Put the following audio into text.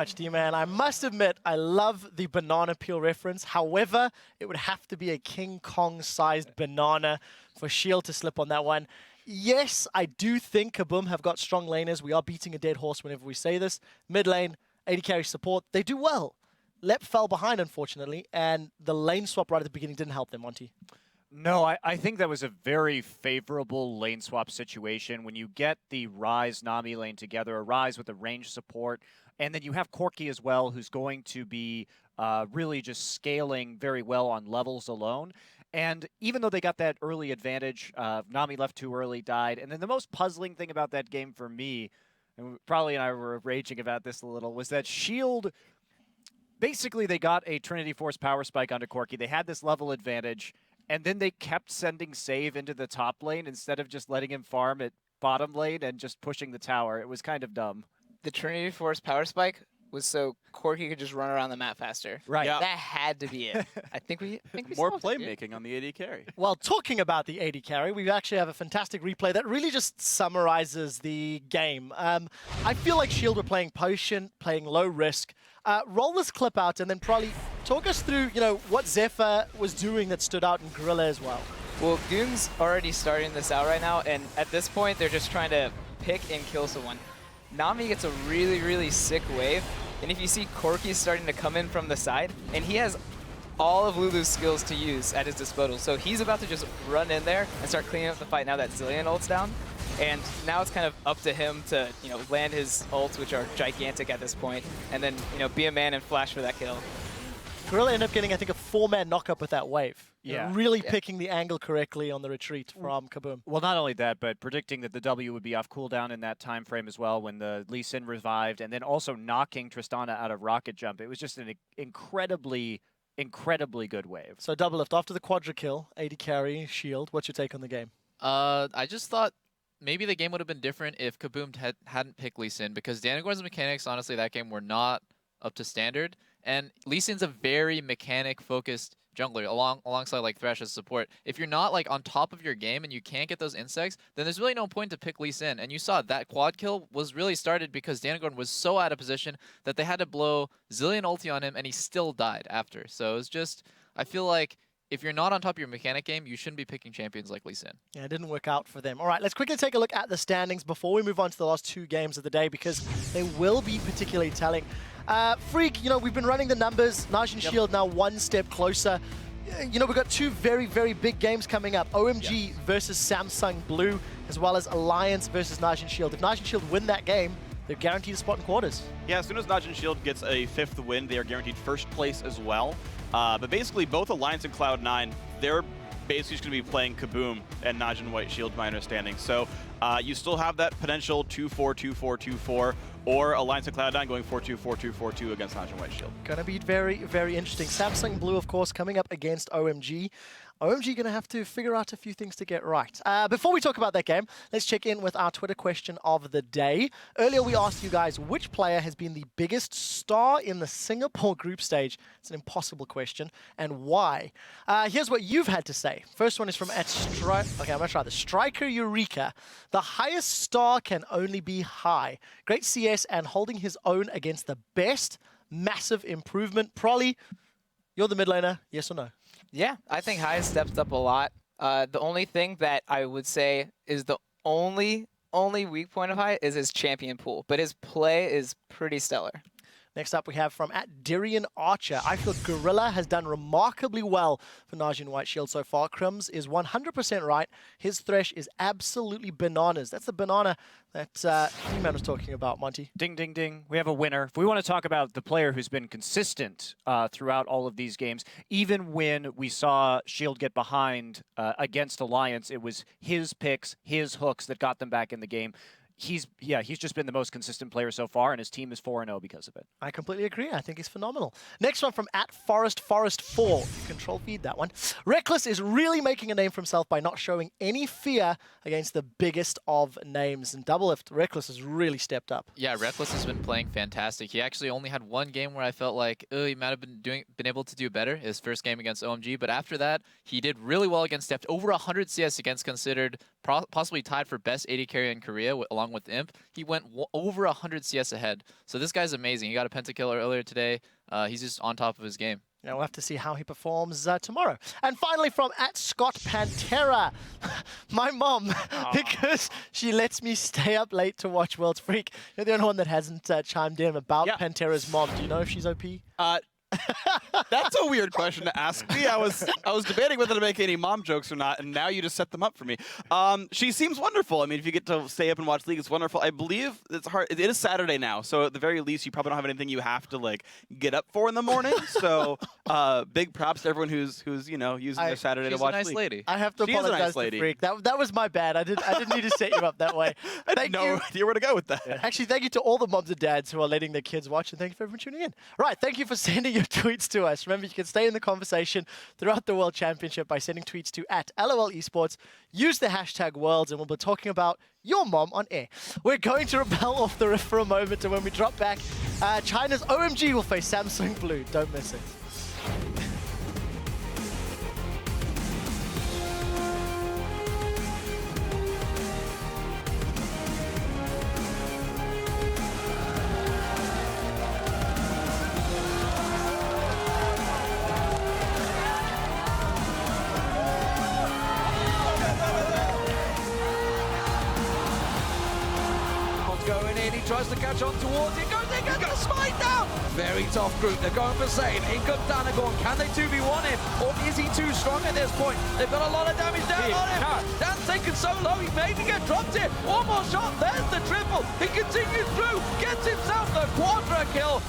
Much, D-Man. I must admit, I love the banana peel reference. However, it would have to be a King Kong-sized banana for Shield to slip on that one. Yes, I do think KaBuM have got strong laners. We are beating a dead horse whenever we say this. Mid lane, AD carry support, they do well. Lep fell behind, unfortunately, and the lane swap right at the beginning didn't help them, Monty. No, I think that was a very favorable lane swap situation. When you get the Ryze Nami lane together, a Ryze with a range support, and then you have Corki as well, who's going to be really just scaling very well on levels alone. And even though they got that early advantage, Nami left too early, died. And then the most puzzling thing about that game for me, and probably and I were raging about this a little, was that Shield, basically they got a Trinity Force power spike onto Corki. They had this level advantage, and then they kept sending Save into the top lane instead of just letting him farm at bottom lane and just pushing the tower. It was kind of dumb. The Trinity Force power spike was so Corki could just run around the map faster. Right. Yeah. That had to be it. I think we More solved it, dude. playmaking on the AD carry. Well, talking about the AD carry, we actually have a fantastic replay that really just summarizes the game. I feel like Shield were playing potion, playing low risk. Roll this clip out and then probably talk us through, what Zephyr was doing that stood out in Gorilla as well. Well, Goon's already starting this out right now, and at this point, they're just trying to pick and kill someone. Nami gets a really, really sick wave, and if you see Corki starting to come in from the side, and he has all of Lulu's skills to use at his disposal, so he's about to just run in there and start cleaning up the fight now that Zilean ult's down. And now it's kind of up to him to, land his ults, which are gigantic at this point, and then, be a man and flash for that kill. Gorilla ended up getting, I think, a 4-man knockup with that wave. Yeah. Really picking the angle correctly on the retreat from KaBuM. Well, not only that, but predicting that the W would be off cooldown in that time frame as well when the Lee Sin revived, and then also knocking Tristana out of rocket jump. It was just an incredibly good wave. So double lift after the quadra kill, AD carry, Shield. What's your take on the game? I just thought maybe the game would have been different if KaBuM hadn't picked Lee Sin, because Danagorn's mechanics, honestly, that game were not up to standard. And Lee Sin's a very mechanic-focused jungler, alongside like Thresh as support. If you're not like on top of your game and you can't get those insects, then there's really no point to pick Lee Sin. And you saw that quad kill was really started because Danagorn was so out of position that they had to blow Zilean ulti on him, and he still died after. So it's just, I feel like if you're not on top of your mechanic game, you shouldn't be picking champions like Lee Sin. Yeah, it didn't work out for them. All right, let's quickly take a look at the standings before we move on to the last two games of the day, because they will be particularly telling. Freak, we've been running the numbers. NaJin Shield now one step closer. We've got two very, very big games coming up. OMG versus Samsung Blue, as well as Alliance versus NaJin Shield. If NaJin Shield win that game, they're guaranteed a spot in quarters. Yeah, as soon as NaJin Shield gets a 5th win, they are guaranteed first place as well. But basically, both Alliance and Cloud9, they're basically just going to be playing KaBuM and NaJin White Shield, my understanding. So you still have that potential 2-4, 2-4, 2-4, or Alliance and Cloud9 going 4-2, 4-2, 4-2 against NaJin White Shield. Gonna be very, very interesting. Samsung Blue, of course, coming up against OMG. OMG gonna have to figure out a few things to get right. Before we talk about that game, let's check in with our Twitter question of the day. Earlier we asked you guys which player has been the biggest star in the Singapore group stage. It's an impossible question, and why? Here's what you've had to say. First one is from okay, I'm gonna try this. Striker Eureka. The highest star can only be high. Great CS and holding his own against the best. Massive improvement. Prolly, you're the mid laner, yes or no? Yeah, I think High stepped up a lot. The only thing that I would say is the only weak point of High is his champion pool, but his play is pretty stellar. Next up, we have from @Darian Archer. I feel Gorilla has done remarkably well for NaJin White Shield so far. Crumbs is 100% right. His Thresh is absolutely bananas. That's the banana that E-Man was talking about, Monty. Ding, ding, ding. We have a winner. If we want to talk about the player who's been consistent throughout all of these games, even when we saw Shield get behind against Alliance, it was his picks, his hooks that got them back in the game. He's just been the most consistent player so far, and his team is 4-0 because of it. I completely agree. I think he's phenomenal. Next one from @ForestForest4. Control feed that one. Reckless is really making a name for himself by not showing any fear against the biggest of names. And double lift, Reckless has really stepped up. Yeah, Reckless has been playing fantastic. He actually only had one game where I felt like he might have been able to do better. His first game against OMG, but after that, he did really well against Deft. Over 100 CS against considered possibly tied for best AD carry in Korea, along along with Imp, he went over 100 CS ahead. So this guy's amazing. He got a pentakill earlier today. He's just on top of his game. Yeah, we'll have to see how he performs tomorrow. And finally from @ScottPantera, my mom, because she lets me stay up late to watch World's Freak. You're the only one that hasn't chimed in about Pantera's mom. Do you know if she's OP? That's a weird question to ask me. I was debating whether to make any mom jokes or not, and now you just set them up for me. She seems wonderful. I mean, if you get to stay up and watch League, it's wonderful. I believe it's hard. It is Saturday now, so at the very least, you probably don't have anything you have to like get up for in the morning. So big props to everyone who's using their Saturday to watch She's a nice League. lady. I have to She is a apologize nice lady. to Freak. That was my bad. I didn't need to set you up that way. I had no idea where to go with that. Actually, thank you to all the moms and dads who are letting their kids watch, and thank you for everyone tuning in. Right, thank you for sending your tweets to us. Remember, you can stay in the conversation throughout the World Championship by sending tweets to @LOL Esports. Use the hashtag Worlds, and we'll be talking about your mom on air. We're going to rebel off the riff for a moment, and when we drop back, China's OMG will face Samsung Blue. Don't miss it. Tries to catch on towards it, goes in, gets the smite down! Very tough group, they're going for save. In comes Danagorn, can they 2v1 him? Or is he too strong at this point? They've got a lot of damage down on him. Dan's taken so low, he may get dropped in. One more shot, there's the triple. He continues through, gets himself the quadra kill.